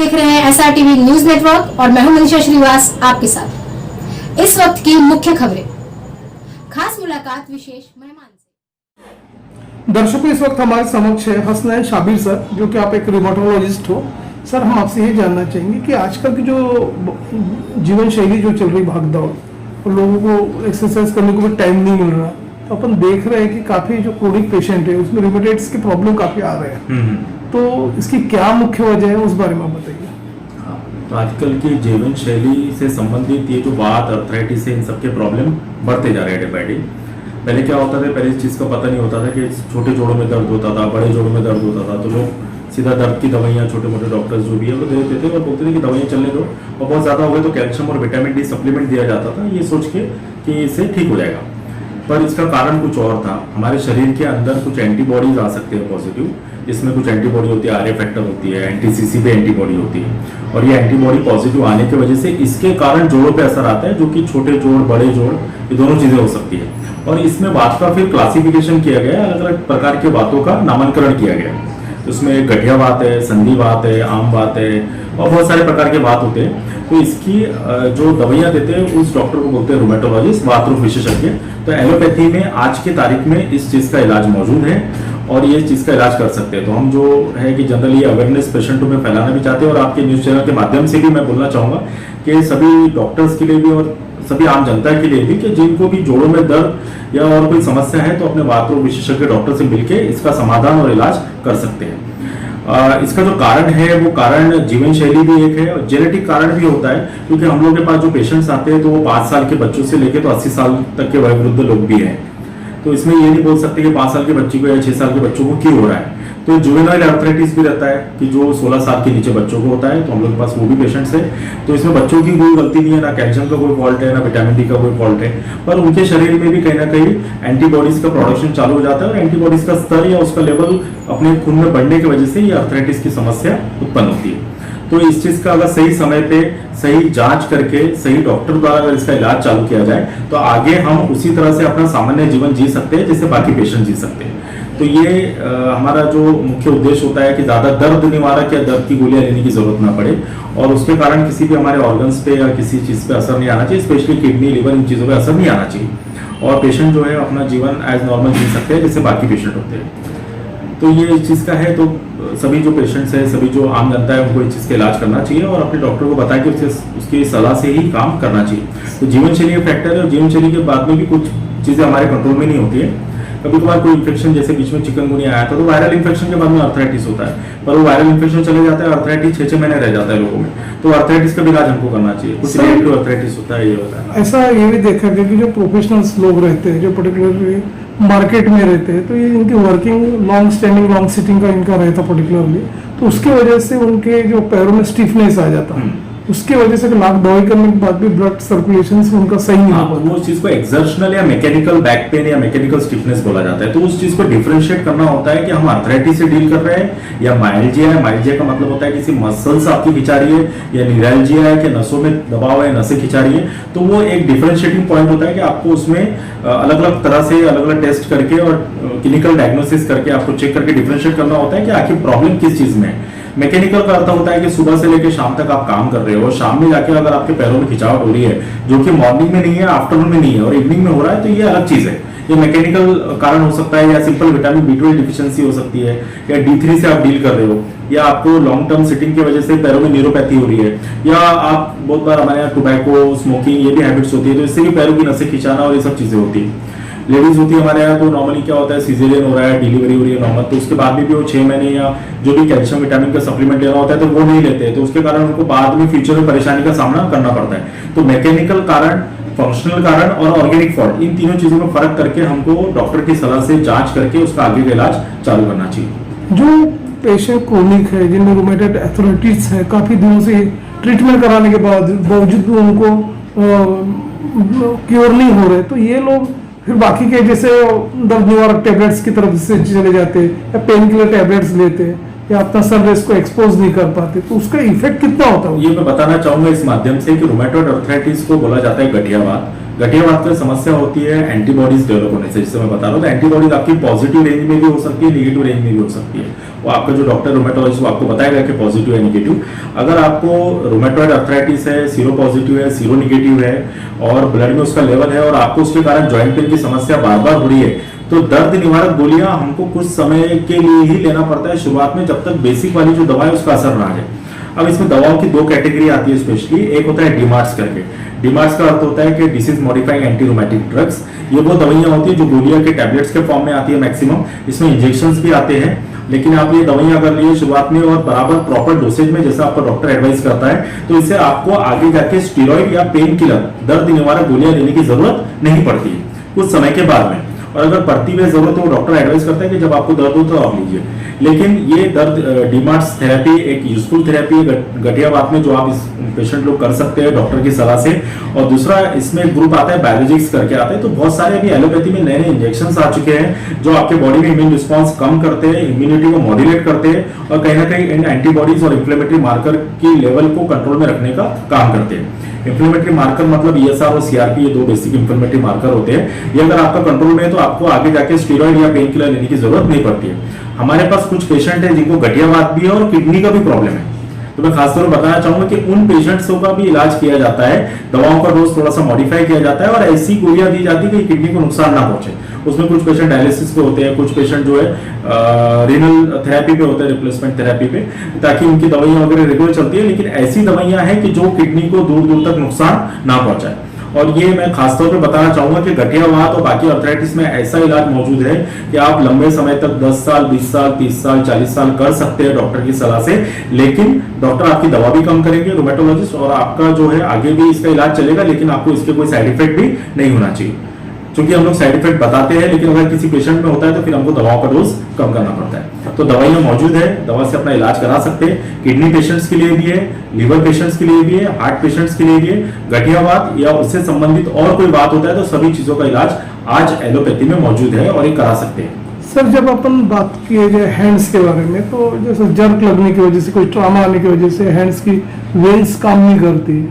देख रहे हैं SRTV न्यूज नेटवर्क और मैं हूं मनीषा श्रीवास आपके साथ। इस वक्त की मुख्य खबरें, खास मुलाकात विशेष मेहमान से। दर्शकों, इस वक्त हमारे समक्ष है हसनैन शाबिर सर, जो कि आप एक रिमोटोलॉजिस्ट हो। सर, हम आपसे ये जानना चाहेंगे कि आजकल की जो जीवन शैली जो चल रही भागदौड़ और लोगों को एक्सरसाइज करने को भी टाइम नहीं मिल रहा, तो अपन देख रहे हैं कि काफी जो क्रोनिक पेशेंट है उसमें रिमेटेड्स के प्रॉब्लम काफी आ रहे हैं। तो इसकी क्या मुख्य वजह है, उस बारे में आप बताइए। तो आजकल की जीवन शैली से संबंधित ये जो बात अर्थराइटिस से इन सबके प्रॉब्लम बढ़ते जा रहे हैं डे बाय डे। पहले क्या होता था, पहले इस चीज़ का पता नहीं होता था कि छोटे जोड़ों में दर्द होता था, बड़े जोड़ों में दर्द होता था, तो लोग सीधा दर्द की दवाइयाँ छोटे मोटे डॉक्टर्स जो भी है वो दे देते थे और बोलते थे कि दवाइयाँ चलने दो, और बहुत ज़्यादा हो गए तो कैल्शियम और विटामिन डी सप्लीमेंट दिया जाता था ये सोच के कि इससे ठीक हो जाएगा। पर इसका कारण कुछ और था। हमारे शरीर के अंदर कुछ एंटीबॉडीज आ सकते हैं पॉजिटिव, इसमें कुछ एंटीबॉडी होती है, आरए फैक्टर होती है, एंटी-सीसी पे एंटीबॉडी होती है, और ये एंटीबॉडी पॉजिटिव आने की वजह से इसके कारण जोड़ों पे असर आता है, जो कि छोटे जोड़ बड़े जोड़ ये दोनों चीजें हो सकती है। और इसमें बात का फिर क्लासिफिकेशन किया गया, अलग अलग प्रकार के बातों का नामांकरण किया गया। तो उसमें गठिया बात है, संधि बात है, आम बात है, और बहुत सारे प्रकार के बात होते हैं। तो इसकी जो दवाइयाँ देते हैं उस डॉक्टर को बोलते हैं रूमेटोलॉजिस्ट, वात रोग विशेषज्ञ। तो एलोपैथी में आज की तारीख में इस चीज़ का इलाज मौजूद है और ये चीज़ का इलाज कर सकते हैं। तो हम जो है कि जनरली अवेयरनेस पेशेंटों में फैलाना भी चाहते हैं, और आपके न्यूज़ चैनल के माध्यम से भी मैं बोलना चाहूँगा कि सभी डॉक्टर्स के लिए भी और सभी आम जनता के लिए भी कि जिनको भी जोड़ों में दर्द या और कोई समस्या है तो अपने वात रोग विशेषज्ञ डॉक्टर से मिलकर इसका समाधान और इलाज कर सकते हैं। इसका जो कारण है वो कारण जीवन शैली भी एक है और जेनेटिक कारण भी होता है, क्योंकि हम लोग के पास जो पेशेंट्स आते हैं तो वो 5 साल के बच्चों से लेके तो 80 साल तक के वयोवृद्ध लोग भी हैं। तो इसमें ये नहीं बोल सकते कि 5 साल के बच्चे को या 6 साल के बच्चों को क्यों हो रहा है। तो जुवेनाइल अर्थराइटिस भी रहता है कि जो 16 साल के नीचे बच्चों को होता है, तो हम लोग के पास वो भी पेशेंट्स है। तो इसमें बच्चों की कोई गलती नहीं है, ना कैल्शियम का कोई फॉल्ट है, ना विटामिन डी का कोई फॉल्ट है, पर उनके शरीर में भी कहीं ना कहीं एंटीबॉडीज का प्रोडक्शन चालू हो जाता है और एंटीबॉडीज का स्तर या उसका लेवल अपने खून में बढ़ने की वजह से ये अर्थराइटिस की समस्या उत्पन्न होती है। तो इस चीज का अगर सही समय पे सही जांच करके सही डॉक्टर द्वारा अगर इसका इलाज चालू किया जाए तो आगे हम उसी तरह से अपना सामान्य जीवन जी सकते हैं जैसे बाकी पेशेंट जी सकते हैं। तो ये हमारा जो मुख्य उद्देश्य होता है कि ज्यादा दर्द निवारक या दर्द की गोलियां लेने की जरूरत ना पड़े और उसके कारण किसी भी हमारे ऑर्गन्स पे या किसी चीज पे असर नहीं आना चाहिए, स्पेशली किडनी लिवर इन चीजों पे असर नहीं आना चाहिए, और पेशेंट जो है अपना जीवन एज नॉर्मल जी सकते हैं जैसे बाकी पेशेंट होते हैं। तो ये इस चीज़ का है। तो सभी जो पेशेंट्स हैं, सभी जो आम जनता है, उनको इस चीज़ का इलाज करना चाहिए और अपने डॉक्टर को बताया कि उसकी सलाह से ही काम करना चाहिए। तो जीवन शैली एक फैक्टर है और जीवन शैली के बाद में भी कुछ चीज़ें हमारे कंट्रोल में नहीं होती है। कभी कभार कोई इन्फेक्शन, जैसे बीच में चिकनगुनिया आया था, तो वायरल इन्फेक्शन के बाद में अर्थराइटिस होता है, पर वो वायरल इन्फेक्शन चले जाता है, अर्थराइटिस 6-6 महीने रह जाता है लोगों में। तो अर्थराइटिस का भी इलाज हमको करना चाहिए। कुछ रिएक्टिव अर्थराइटिस होता है, ये होता है। ऐसा ये भी देखा गया कि जो प्रोफेशनल्स लोग रहते हैं, जो पर्टिकुलरली मार्केट में रहते हैं, तो ये इनकी working long standing long sitting का इनका रहता पर्टिकुलरली, तो उसकी वजह से उनके जो पैरों में स्टिफनेस आ जाता है, उसकी वजह से लाख दवाई करने के बाद भी ब्लड सर्कुलेशन से उनका सही नहीं हो पाता। वो उस चीज को एक्सर्शनल या मैकेनिकल बैक पेन या मैकेनिकल स्टिफनेस बोला जाता है। तो उस चीज को डिफरेंशिएट करना होता है कि हम अर्थराइटिस से डील कर रहे हैं या माइल्जिया है। माइल्जिया का मतलब होता है किसी मसल्स आपकी खिंचा रही है, या न्यूरैल्जिया है कि नसों में दबाव है, नसें खिंचा रही है। तो वो एक डिफरेंशिएटिंग पॉइंट होता है कि आपको उसमें अलग अलग तरह से अलग अलग टेस्ट करके और क्लिनिकल डायग्नोसिस करके आपको चेक करके डिफरेंशिएट करना होता है कि आखिर प्रॉब्लम किस चीज में है। मैकेनिकल का अर्थ होता है कि सुबह से लेकर शाम तक आप काम कर रहे हो, शाम में जाके अगर आपके पैरों में खिंचावट हो रही है जो कि मॉर्निंग में नहीं है, आफ्टरनून में नहीं है और इवनिंग में हो रहा है, तो ये अलग चीज है। ये मैकेनिकल कारण हो सकता है, या सिंपल विटामिन B12 डिफिशियंसी हो सकती है, या D3 से आप डील कर रहे हो, या आपको लॉन्ग टर्म सिटिंग की वजह से पैरों में न्यूरोपैथी हो रही है, या आप बहुत बार हमारे यहाँ टोबैको स्मोकिंग ये भी हैबिट्स होती है, तो इससे भी पैरों की नसें खिंचाना और ये सब चीजें होती है। लेडीज होती है हमारे यहाँ, तो नॉर्मली क्या होता है, सीजेरियन हो रहा है, डिलीवरी हो रही है नॉर्मल, तो उसके बाद भी वो 6 महीने या जो भी कैल्शियम विटामिन का सप्लीमेंट लेना होता है तो वो नहीं लेते हैं, तो उसके कारण उनको बाद में फ्यूचर में परेशानी का सामना करना पड़ता है। तो मैकेनिकल कारण, फंक्शनल कारण और ऑर्गेनिक फॉल्ट, इन तीनों चीजों में फर्क करके हमको डॉक्टर की सलाह से जांच करके उसका आगे का इलाज चालू करना चाहिए। जो पेशेंट क्रोनिक है, जिनमें रूमेटॉइड आर्थराइटिस है, काफी दिनों से ट्रीटमेंट कराने के बावजूद भी उनको क्योर नहीं हो रहे, तो ये लोग फिर बाकी के जैसे दर्द निवारक टेबलेट्स की तरफ से चले जाते हैं या पेन किलर टेबलेट्स लेते हैं या अपना सनरेज को एक्सपोज नहीं कर पाते, तो उसका इफेक्ट कितना होता है? ये मैं बताना चाहूंगा इस माध्यम से कि रूमेटॉइड अर्थराइटिस को बोला जाता है गठिया बात। गठियावात की समस्या होती है एंटीबॉडीज डेवलप होने से, जिससे मैं बता रहा हूँ। तो एंटीबॉडीज आपकी पॉजिटिव रेंज में भी हो सकती है, नेगेटिव रेंज में भी हो सकती है। वो आपका जो डॉक्टर रोमेटोलॉजिस्ट आपको बताएगा कि पॉजिटिव है नेगेटिव। अगर आपको रोमेटॉइड अर्थराइटिस है, सीरो पॉजिटिव है, सीरो नेगेटिव है और ब्लड में उसका लेवल है और आपको उसके कारण जॉइंट पेन की समस्या बार बार हो रही है, तो दर्द निवारक गोलियां हमको कुछ समय के लिए ही लेना पड़ता है शुरुआत में, जब तक बेसिक वाली जो दवा है उसका असर ना आ जाए। अब इसमें दवाओं की दो कैटेगरी आती है स्पेशली। एक होता है डीमार्ट्स करके। डीमार्ट्स का अर्थ होता है कि disease modifying anti rheumatic drugs. ये वो दवाइयां होती है जो गोलियां के टैबलेट्स के फॉर्म में आती है मैक्सिमम। इसमें इंजेक्शंस भी आते हैं, लेकिन आप ये दवाइयां अगर लिए शुरुआत में और बराबर प्रॉपर डोसेज में जैसा आपका डॉक्टर एडवाइस करता है, तो इससे आपको आगे जाके स्टीरॉइड या पेन किलर दर्द निवारक गोलियां लेने की जरूरत नहीं पड़ती है कुछ समय के बाद में। और अगर पड़ती हुई जरूरत हो, डॉक्टर एडवाइस करता है कि जब आपको दर्द हो तो आप लीजिए। लेकिन ये दर्द डीमार्ट्स थेरेपी एक यूजफुल थेरेपी है गठियावात में, जो आप इस पेशेंट लोग कर सकते हैं डॉक्टर की सलाह से। और दूसरा इसमें एक ग्रुप आता है बायोलॉजिक्स करके आता है। तो बहुत सारे अभी एलोपैथी में नए नए इंजेक्शंस आ चुके हैं जो आपके बॉडी में इम्यून रिस्पॉन्स कम करते हैं, इम्यूनिटी को मॉड्यूलेट करते हैं और कहीं ना कहीं इन एंटीबॉडीज और इन्फ्लेमेटरी मार्कर की लेवल को कंट्रोल में रखने का काम करते हैं। इन्फ्लेमेटरी मार्कर मतलब ESR और CRP, ये दो बेसिक इन्फ्लेमेटरी मार्कर होते हैं। ये अगर आपका कंट्रोल में है तो आपको आगे जाके स्टीरॉइड या पेन किलर लेने की जरूरत नहीं पड़ती है। हमारे पास कुछ पेशेंट है जिनको गठियावात भी है और किडनी का भी प्रॉब्लम है, तो मैं खासतौर पर बताना चाहूंगा कि उन पेशेंट्सों का भी इलाज किया जाता है। दवाओं का डोज थोड़ा सा मॉडिफाई किया जाता है और ऐसी गोलियां दी जाती है कि किडनी को नुकसान ना पहुंचे। उसमें कुछ पेशेंट डायलिसिस पे होते हैं, कुछ पेशेंट जो है रीनल थेरेपी पे होते हैं, रिप्लेसमेंट थेरेपी पे, ताकि उनकी दवाइयां वगैरह रेगुलर चलती है। लेकिन ऐसी दवाइयां हैं कि जो किडनी को दूर दूर तक नुकसान ना पहुंचाए। और ये मैं खासतौर पे बताना चाहूंगा कि गठियावात और बाकी अर्थराइटिस में ऐसा इलाज मौजूद है कि आप लंबे समय तक 10 साल, 20 साल, 30 साल, 40 साल कर सकते हैं डॉक्टर की सलाह से। लेकिन डॉक्टर आपकी दवा भी कम करेंगे रोमेटोलॉजिस्ट, और आपका जो है आगे भी इसका इलाज चलेगा, लेकिन आपको इसके कोई साइड इफेक्ट भी नहीं होना चाहिए। क्योंकि हम लोग साइड इफेक्ट बताते हैं, लेकिन अगर किसी पेशेंट में होता है तो फिर हमको दवाओं का डोज कम करना पड़ता है। तो दवाइयां मौजूद है, दवा से अपना इलाज करा सकते हैं। किडनी पेशेंट्स के लिए भी है, लीवर पेशेंट्स के लिए भी है, हार्ट पेशेंट्स के लिए भी है। गठियावात या उससे संबंधित और कोई बात होता है तो सभी चीजों का इलाज आज एलोपैथी में मौजूद है और ये करा सकते हैं। सर, जब अपन बात किए जाए हैंड्स के बारे में, तो जैसे जर्क लगने की वजह से, कोई ट्रॉमा आने की वजह से हैंड्स की वेन्स काम नहीं करती,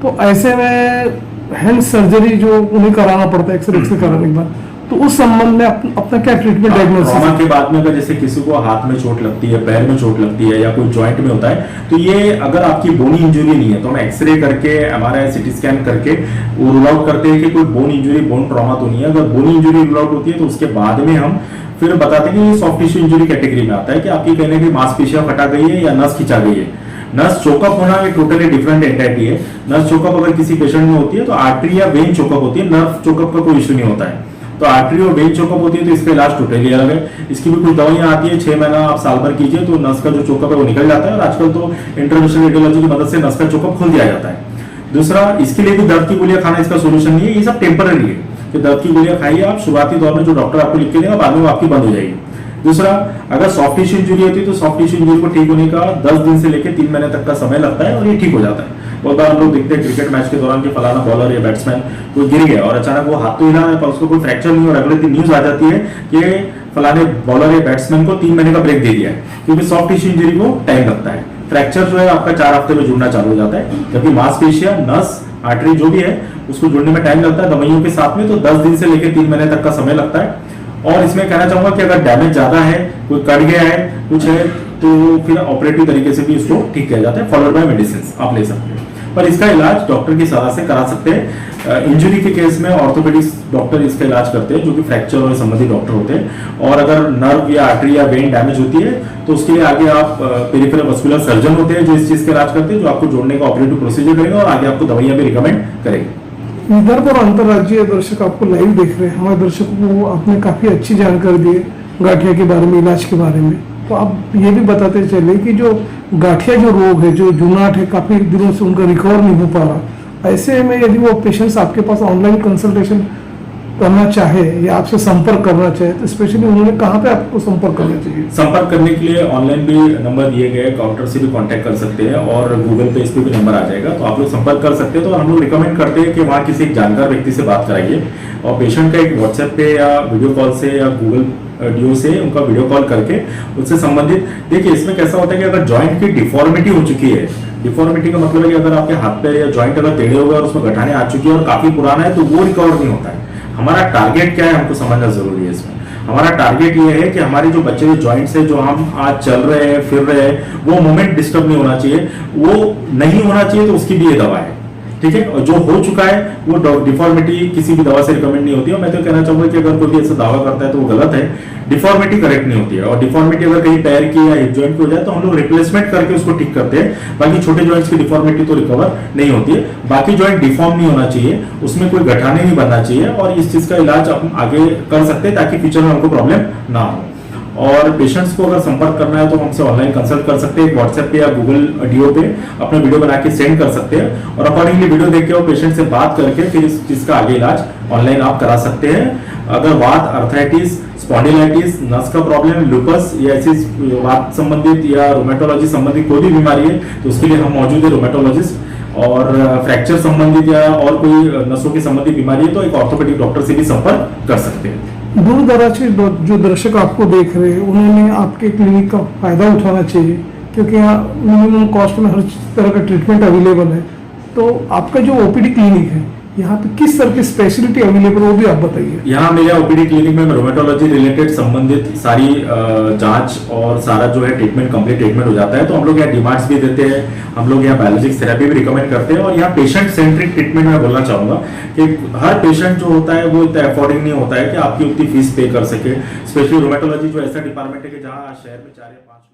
तो ऐसे में हैंड सर्जरी जो उन्हें कराना पड़ता है एक्सरे कराने के बाद, तो उस संबंध में अपना क्या ट्रीटमेंट डायग्नोसिस? ट्रॉमा के बाद में अगर जैसे किसी को हाथ में चोट लगती है, पैर में चोट लगती है या कोई जॉइंट में होता है, तो ये अगर आपकी बोनी इंजरी नहीं है तो हम एक्सरे करके, MRI, CT स्कैन करके वो रूल आउट करते हैं कि कोई बोन इंजरी, बोन ट्रॉमा तो नहीं है। अगर बोनी इंजरी रूल आउट होती है तो उसके बाद में हम फिर बताते हैं कि ये सॉफ्ट टिश्यू इंजरी कैटेगरी में आता है, कि आपकी कहीं ना कहीं मांसपेशियां फटा गई है या नस खिंचा गई है। नस चोकअप होना ये टोटली डिफरेंट एंटिटी है। नस चोकअप अगर किसी पेशेंट में होती है तो आर्टरी या वेन चोकअप होती है, नर्व चोकअप का कोई इश्यू नहीं होता है। तो आर्टरी और वेन चोकअप होती है तो इसका इलाज टोटली अलग है। इसकी भी कुछ दवाइयां आती है, 6 महीना आप साल भर कीजिए तो नस का जो चोकअप है वो निकल जाता है। और आजकल तो इंटरवेंशनल रेडियोलॉजी की मदद से नस का चोकअप खोल दिया जाता है। दूसरा, इसके लिए भी दर्द की गोलियां खाना इसका सोल्यूशन नहीं है, ये सब टेम्पररी है कि दर्द की गोलियां खाइए आप शुरुआती दौर में, जो डॉक्टर आपको लिख के देगा, बाद में वो आपकी बंद हो जाएगी। दूसरा, अगर सॉफ्ट टिश्यू इंजरी होती है तो सॉफ्ट टिश्यू इंजरी को ठीक होने का 10 दिन से लेकर 3 महीने तक का समय लगता है और ये ठीक हो जाता है। बहुत बार हम लोग देखते हैं क्रिकेट मैच के दौरान कि फलाना बॉलर या बैट्समैन कोई गिर गया और अचानक वो हाथ तो हिला है पर उसको कोई फ्रैक्चर नहीं, और अगले दिन न्यूज आ जाती है कि फलाने बॉलर या बैट्समैन को 3 महीने का ब्रेक दे दिया है, क्योंकि सॉफ्ट टिश्यू इंजरी को टाइम लगता है। फ्रैक्चर जो है आपका 4 हफ्ते में जुड़ना चालू हो जाता है, जबकि मांसपेशियां, नस, आर्टरी जो भी है उसको जुड़ने में टाइम लगता है दवाइयों के साथ में, तो 10 दिन से लेकर 3 महीने तक का समय लगता है। और इसमें कहना चाहूंगा कि अगर डैमेज ज्यादा है, कोई कट गया है, कुछ है, तो फिर ऑपरेटिव तरीके से भी इसको ठीक किया जाता है, फॉलोड बाय मेडिसिन आप ले सकते हैं। पर इसका इलाज डॉक्टर की सलाह से करा सकते हैं। इंजरी के केस में ऑर्थोपेडिक्स डॉक्टर इसका इलाज करते हैं, जो कि फ्रैक्चर और संबंधित डॉक्टर होते हैं। और अगर नर्व या आर्टरी या वेन डैमेज होती है तो उसके लिए आगे आप पेरिफेरल वस्कुलर सर्जन होते हैं जो इस चीज का इलाज करते हैं, जो आपको जोड़ने का ऑपरेटिव प्रोसीजर करेगा और आगे आपको दवाइयां भी रिकमेंड करेंगे। विदर्भ और अंतर्राज्यीय दर्शक आपको लाइव देख रहे हैं, हमारे दर्शकों को आपने काफी अच्छी जानकारी दी है गाठिया के बारे में, इलाज के बारे में। तो आप ये भी बताते चले कि जो गाठिया जो रोग है, जो जूनाट है, काफी दिनों से उनका रिकवर नहीं हो पा रहा, ऐसे में यदि वो पेशेंट्स आपके पास ऑनलाइन कंसल्टेशन करना चाहे या आपसे संपर्क करना चाहे तो स्पेशली उन्होंने कहाँ पे आपको संपर्क करना चाहिए? संपर्क करने के लिए ऑनलाइन भी नंबर दिए गए, काउंटर से भी कांटेक्ट कर सकते हैं और गूगल पे इस पे भी नंबर आ जाएगा, तो आप लोग संपर्क कर सकते हैं। तो हम लोग रिकमेंड करते हैं कि वहाँ किसी एक जानकार व्यक्ति से बात कराइए और पेशेंट का एक व्हाट्सएप पे या वीडियो कॉल से या गूगल डियो से उनका वीडियो कॉल करके उससे संबंधित देखिए। इसमें कैसा होता है कि अगर जॉइंट की डिफॉर्मिटी हो चुकी है डिफॉर्मिटी का मतलब है कि अगर आपके हाथ पैर या जॉइंट अगर टेढ़े हो गए और उसमें गठाने आ चुकी है और काफी पुराना है तो वो रिकवर नहीं होता है। हमारा टारगेट क्या है हमको समझना जरूरी है इसमें। हमारा टारगेट ये है कि हमारे जो बच्चे के जॉइंट्स है, जो हम आज चल रहे हैं फिर रहे हैं, वो मोमेंट डिस्टर्ब नहीं होना चाहिए, वो नहीं होना चाहिए, तो उसकी भी ये दवा है, ठीक है। और जो हो चुका है वो डिफॉर्मिटी किसी भी दवा से रिकमेंड नहीं होती है। मैं तो कहना चाहूंगा कि अगर कोई ऐसा दावा करता है तो वो गलत है। डिफॉर्मिटी करेक्ट नहीं होती है, और डिफॉर्मिटी अगर कहीं पैर की या हिप जॉइंट की हो जाए तो हम लोग रिप्लेसमेंट करके उसको ठीक करते हैं। बाकी छोटे जॉइंट्स की डिफॉर्मिटी तो रिकवर नहीं होती है। बाकी जॉइंट डिफॉर्म नहीं होना चाहिए, उसमें कोई गठाने नहीं बनना चाहिए, और इस चीज का इलाज हम आगे कर सकते हैं ताकि फ्यूचर में हमको प्रॉब्लम ना हो। और पेशेंट्स को अगर संपर्क करना है तो हमसे ऑनलाइन कंसल्ट कर सकते हैं, व्हाट्सएप पे या गूगल ऑडियो पे अपना वीडियो बना के सेंड कर सकते हैं, और अकॉर्डिंगली वीडियो देख के वो पेशेंट से बात करके फिर इस चीज का आगे इलाज ऑनलाइन आप करा सकते हैं। अगर वात, अर्थराइटिस, स्पॉन्डिलाइटिस, नस का प्रॉब्लम, लूपस या ऐसी वात संबंधित या रोमेटोलॉजी संबंधित कोई भी बीमारी है तो उसके लिए हम मौजूद है रोमेटोलॉजिस्ट। और फ्रैक्चर संबंधित या और कोई नसों की संबंधित बीमारी है तो एक ऑर्थोपेडिक डॉक्टर से भी संपर्क कर सकते हैं। दूर दराज के जो दर्शक आपको देख रहे हैं उन्होंने आपके क्लिनिक का फायदा उठाना चाहिए, क्योंकि यहाँ मिनिमम कॉस्ट में हर तरह का ट्रीटमेंट अवेलेबल है। तो आपका जो ओपीडी क्लिनिक है यहाँ पे किस तरह की स्पेशलिटी अवेलेबल है वो भी आप बताइए। यहाँ मेरे ओपीडी क्लिनिक में रोमेटोलॉजी रिलेटेड संबंधित सारी जांच और सारा जो है ट्रीटमेंट कंप्लीट ट्रीटमेंट हो जाता है। तो हम लोग यहाँ डिमांड्स भी देते हैं, हम लोग यहाँ बायोलॉजिक्स थेरेपी भी रिकमेंड करते हैं, और यहाँ पेशेंट सेंट्रिक ट्रीटमेंट में बोलना चाहूंगा कि हर पेशेंट जो होता है वो इतना अफोर्डिंग नहीं होता है कि आपकी उतनी फीस पे कर सके। स्पेशली रोमेटोलॉजी जो ऐसा डिपार्टमेंट है कि जहाँ शहर में 4 या 5